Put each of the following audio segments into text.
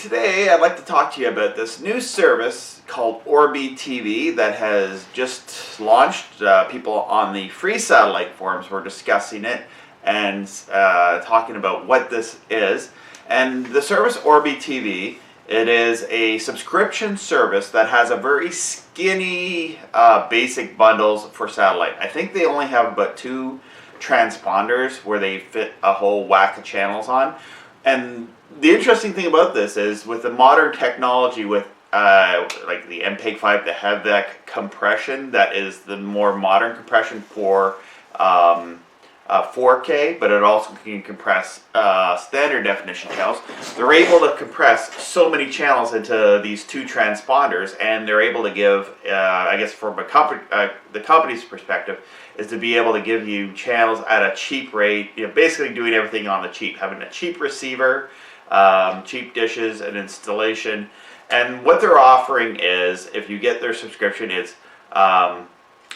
today I'd like to talk to you about this new service called Orby TV that has just launched. People on the free satellite forums were discussing it and talking about what this is. And the service Orby TV, it is a subscription service that has a very skinny basic bundles for satellite. I think they only have about 2 transponders where they fit a whole whack of channels on. And the interesting thing about this is with the modern technology with like the MPEG-5 to hevc compression, that is the more modern compression for 4K, but it also can compress standard definition channels. They're able to compress so many channels into these 2 transponders, and they're able to give, I guess from a the company's perspective, is to be able to give you channels at a cheap rate, basically doing everything on the cheap, having a cheap receiver, cheap dishes, and installation. And what they're offering is, if you get their subscription, it's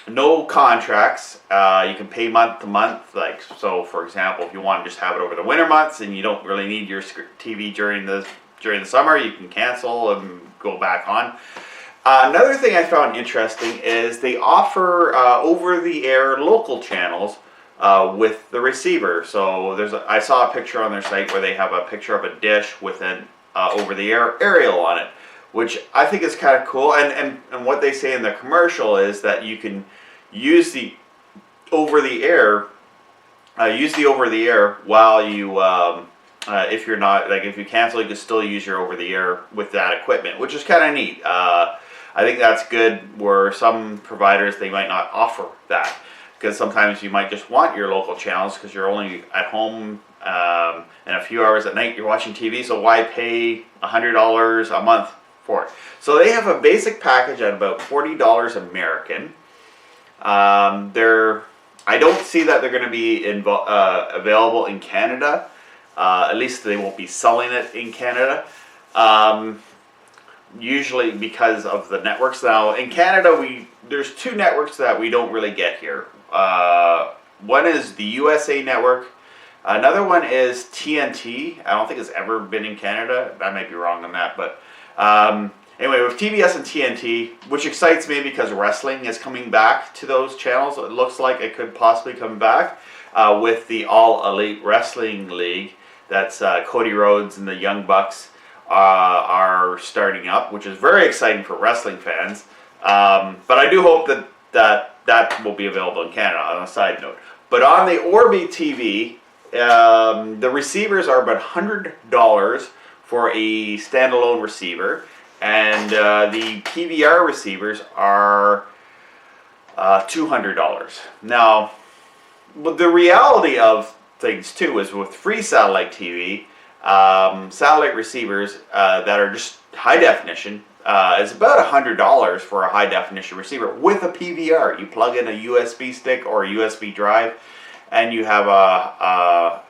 no contracts. You can pay month to month. Like, so for example, if you want to just have it over the winter months and you don't really need your TV during the summer, you can cancel and go back on. Another thing I found interesting is they offer over-the-air local channels with the receiver. So I saw a picture on their site where they have a picture of a dish with an over-the-air aerial on it, which I think is kind of cool. And what they say in the commercial is that you can use the over-the-air while you if you're not, like, if you cancel, you can still use your over-the-air with that equipment, which is kind of neat. I think that's good where some providers, they might not offer that, because sometimes you might just want your local channels because you're only at home and a few hours at night you're watching TV, so why pay $100 a month for it? So they have a basic package at about $40 American. I don't see that they're going to be available in Canada. At least they won't be selling it in Canada. Usually because of the networks. Now in Canada, there's 2 networks that we don't really get here. One is the USA network. Another one is TNT. I don't think it's ever been in Canada. I might be wrong on that, but anyway, with TBS and TNT, which excites me because wrestling is coming back to those channels. It looks like it could possibly come back with the All Elite Wrestling League. That's Cody Rhodes and the Young Bucks are starting up, which is very exciting for wrestling fans. But I do hope that will be available in Canada, on a side note. But on the Orby TV, the receivers are about $100 for a standalone receiver, and the PVR receivers are $200. Now, but the reality of things too is with free satellite TV, satellite receivers that are just high definition, is about $100 for a high definition receiver with a PVR. You plug in a USB stick or a USB drive, and you have a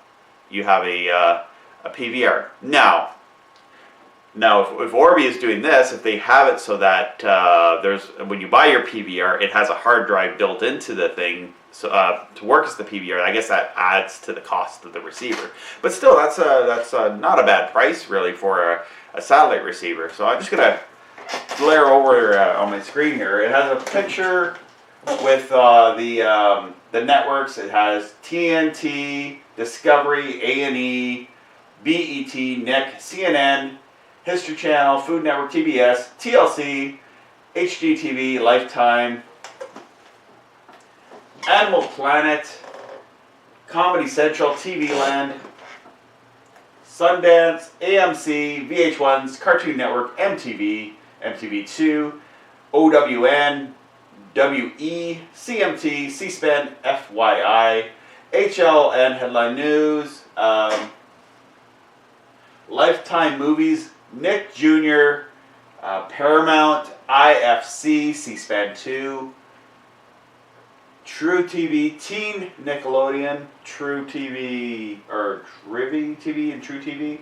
PVR. Now, if Orby is doing this, if they have it so that when you buy your PVR, it has a hard drive built into the thing, so to work as the PVR, I guess that adds to the cost of the receiver. But still, that's not a bad price really for a satellite receiver. So I'm just gonna glare over on my screen here. It has a picture with the networks. It has TNT, Discovery, A&E, BET, Nick, CNN, History Channel, Food Network, TBS, TLC, HGTV, Lifetime, Animal Planet, Comedy Central, TV Land, Sundance, AMC, VH1's Cartoon Network, MTV, MTV2, OWN, WE, CMT, C-SPAN, FYI, HLN Headline News, Lifetime Movies, Nick Jr., Paramount, IFC, C-SPAN 2, True TV, Teen Nickelodeon, True TV, or Trivy TV and True TV,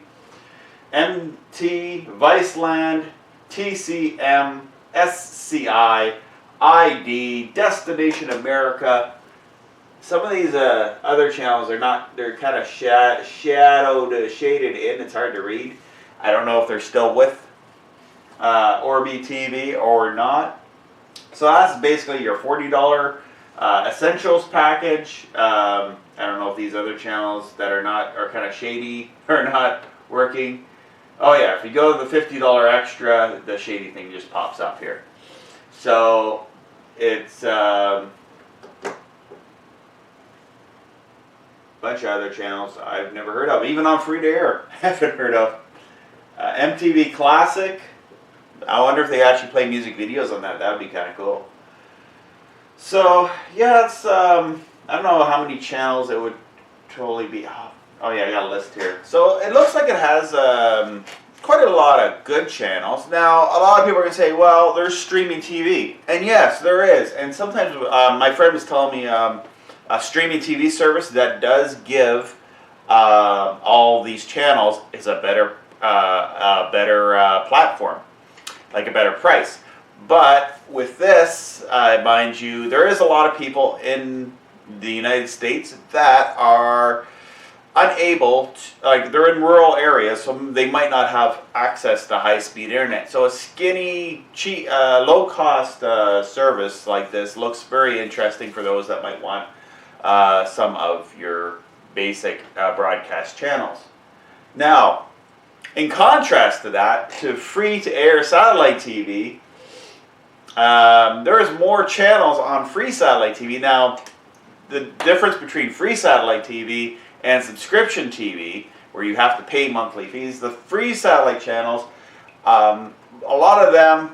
MT, Viceland, TCM, SCI, ID, Destination America. Some of these other channels are not, they're kind of shaded in, it's hard to read. I don't know if they're still with Orby TV or not. So that's basically your $40 essentials package. I don't know if these other channels that are kind of shady are not working. Oh yeah, if you go to the $50 extra, the shady thing just pops up here. So it's bunch of other channels I've never heard of, even on free to air. Haven't heard of. MTV Classic. I wonder if they actually play music videos on that. That would be kind of cool. So yeah, it's I don't know how many channels it would totally be. Oh yeah, I got a list here. So it looks like it has quite a lot of good channels. Now a lot of people are gonna say, well, there's streaming TV, and yes, there is. And sometimes my friend was telling me a streaming TV service that does give all these channels is a better platform, like a better price. But with this, mind you, there is a lot of people in the United States that are unable to, like, they're in rural areas, so they might not have access to high-speed internet. So a skinny, cheap, low-cost service like this looks very interesting for those that might want some of your basic broadcast channels. Now, in contrast to that, to free-to-air satellite TV, there is more channels on free satellite TV. Now, the difference between free satellite TV and subscription TV, where you have to pay monthly fees, the free satellite channels, a lot of them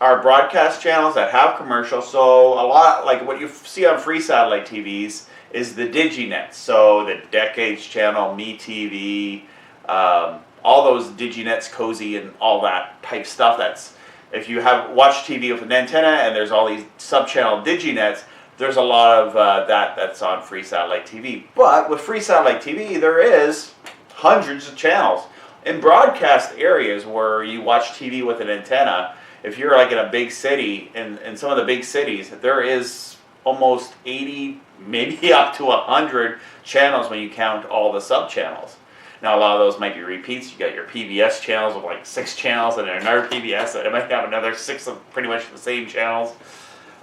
are broadcast channels that have commercials. So a lot, like what you see on free satellite TVs, is the DigiNets. So the Decades channel, MeTV, all those DigiNets, Cozy, and all that type stuff. That's, if you have watched TV with an antenna and there's all these sub-channel DigiNets, there's a lot of that's on free satellite TV. But with free satellite TV, there is hundreds of channels. In broadcast areas where you watch TV with an antenna, if you're like in a big city, in some of the big cities, there is almost 80, maybe up to 100 channels when you count all the sub-channels. Now a lot of those might be repeats. You got your PBS channels with like 6 channels, and then another PBS that might have another 6 of pretty much the same channels.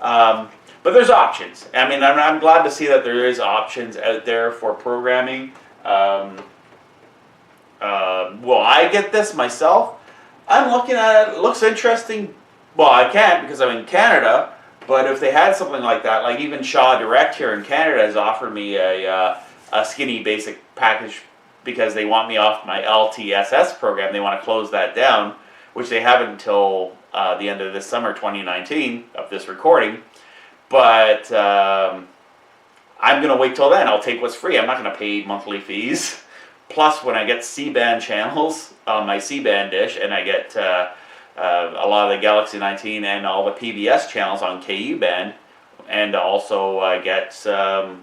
But there's options. I mean, I'm glad to see that there is options out there for programming. Will I get this myself? I'm looking at it. It looks interesting. Well, I can't because I'm in Canada. But if they had something like that, like even Shaw Direct here in Canada has offered me a skinny basic package because they want me off my LTSS program. They want to close that down, which they haven't until the end of this summer, 2019, of this recording. But I'm going to wait till then. I'll take what's free. I'm not going to pay monthly fees. Plus, when I get C-band channels on my C-band dish, and I get a lot of the Galaxy 19 and all the PBS channels on KU band, and also I get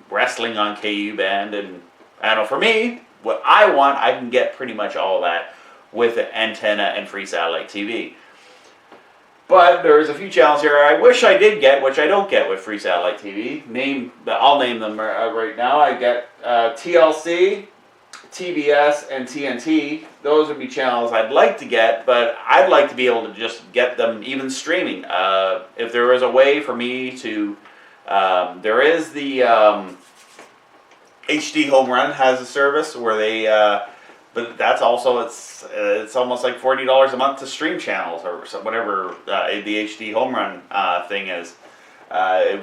wrestling on KU band, and I don't know, for me, what I want, I can get pretty much all of that with an antenna and free satellite TV. But there's a few channels here I wish I did get, which I don't get with free satellite TV. I'll name them right now. I get TLC, TBS, and TNT. Those would be channels I'd like to get, but I'd like to be able to just get them even streaming. If there was a way for me to, there is the HD Home Run has a service where they, but that's also, it's almost like $40 a month to stream channels or whatever the HD Home Run thing is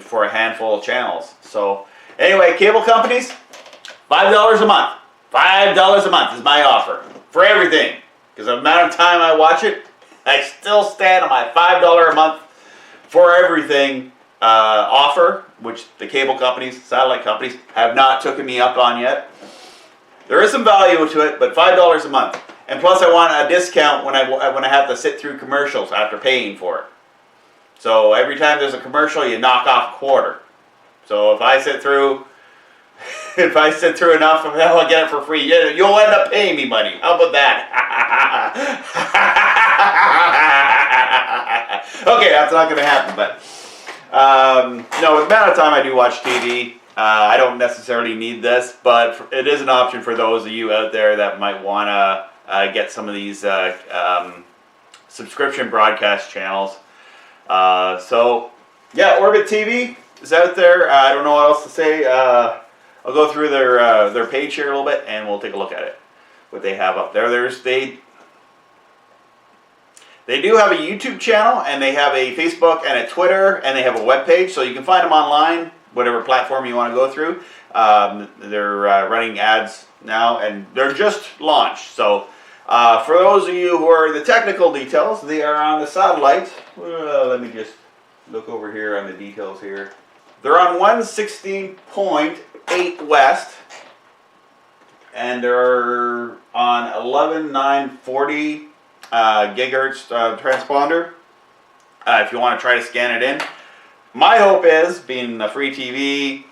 for a handful of channels. So anyway, cable companies, $5 a month. $5 a month is my offer for everything. Because the amount of time I watch it, I still stand on my $5 a month for everything offer, which the cable companies, satellite companies, have not taken me up on yet. There is some value to it, but $5 a month. And plus I want a discount when I have to sit through commercials after paying for it. So every time there's a commercial, you knock off a quarter. So if I sit through enough, I'll get it for free. You'll end up paying me money. How about that? Okay, that's not going to happen, but no, the amount of time I do watch TV, I don't necessarily need this, but it is an option for those of you out there that might want to get some of these subscription broadcast channels. So, yeah, Orby TV is out there. I don't know what else to say. I'll go through their page here a little bit, and we'll take a look at it. What they have up there. They do have a YouTube channel, and they have a Facebook and a Twitter, and they have a web page, so you can find them online, whatever platform you want to go through. They're running ads now, and they're just launched. So for those of you who are the technical details, they are on the satellite. Let me just look over here on the details here. They're on 116.8 west, and they're on 11,940 gigahertz transponder. If you want to try to scan it in, my hope is, being a free TV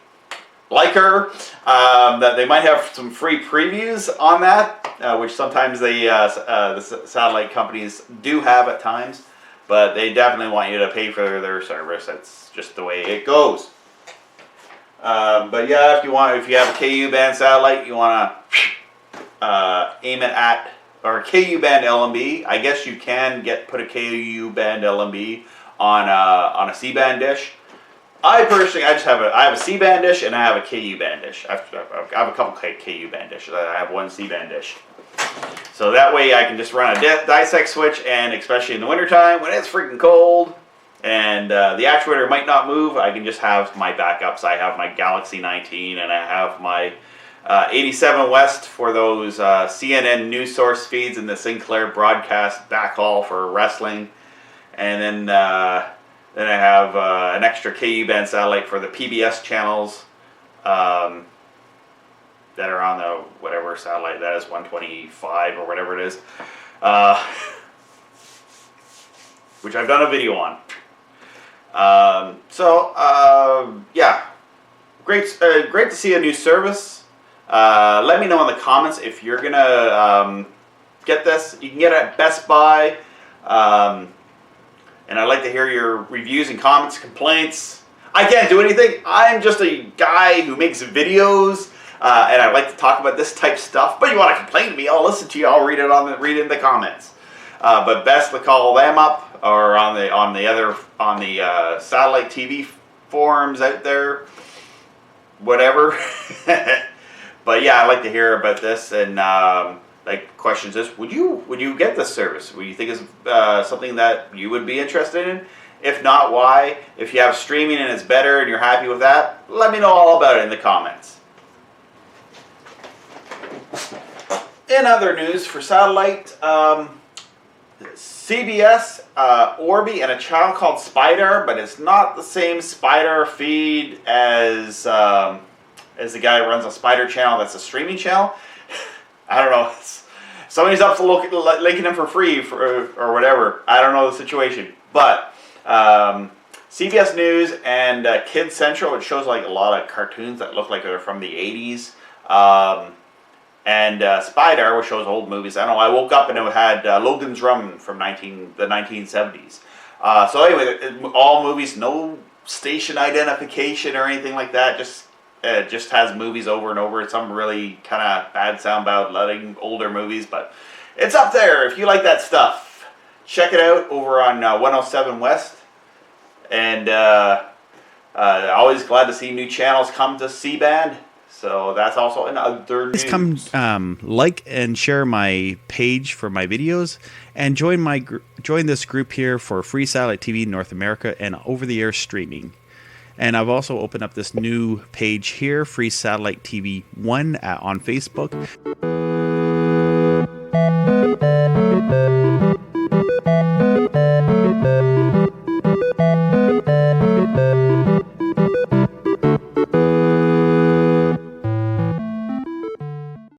liker, that they might have some free previews on that, which sometimes the satellite companies do have at times, but they definitely want you to pay for their service. That's just the way it goes. But yeah, if you have a KU band satellite, you want to aim it at, or KU band LMB. I guess you can put a KU band LMB on a C band dish. I personally, I have a C band dish and I have a KU band dish. I have a couple KU band dishes. I have one C band dish. So that way I can just run a dissect switch, and especially in the wintertime when it's freaking cold and the actuator might not move, I can just have my backups. I have my Galaxy 19 and I have my 87 West for those CNN news source feeds and the Sinclair broadcast backhaul for wrestling. And then I have an extra KU band satellite for the PBS channels that are on the whatever satellite that is, 125 or whatever it is, which I've done a video on. Yeah, great to see a new service. Let me know in the comments if you're gonna get this. You can get it at Best Buy, and I'd like to hear your reviews and comments, complaints. I can't do anything. I'm just a guy who makes videos, and I like to talk about this type of stuff. But you want to complain to me? I'll listen to you. I'll read it in the comments. But best to call them up, or on the satellite TV forums out there, whatever. But yeah, I'd like to hear about this, and like questions is, would you get this service? Would you think it's something that you would be interested in? If not, why? If you have streaming and it's better and you're happy with that, let me know all about it in the comments. In other news for satellite, CBS, Orby, and a channel called Spider, but it's not the same Spider feed as the guy who runs a Spider channel that's a streaming channel. I don't know. Somebody's up to linking him for free or whatever. I don't know the situation. But CBS News and Kids Central, which shows like a lot of cartoons that look like they're from the 80s. And Spider, which shows old movies. I don't know. I woke up and it had Logan's Run from the 1970s. So anyway, all movies, no station identification or anything like that. Just has movies over and over. It's some really kind of bad sound about letting older movies, but it's up there if you like that stuff. Check it out over on 107 West. And always glad to see new channels come to C-band. So that's also in other news. Please come like and share my page for my videos, and join this group here for free satellite TV in North America and over-the-air streaming. And I've also opened up this new page here, Free Satellite TV 1 on Facebook.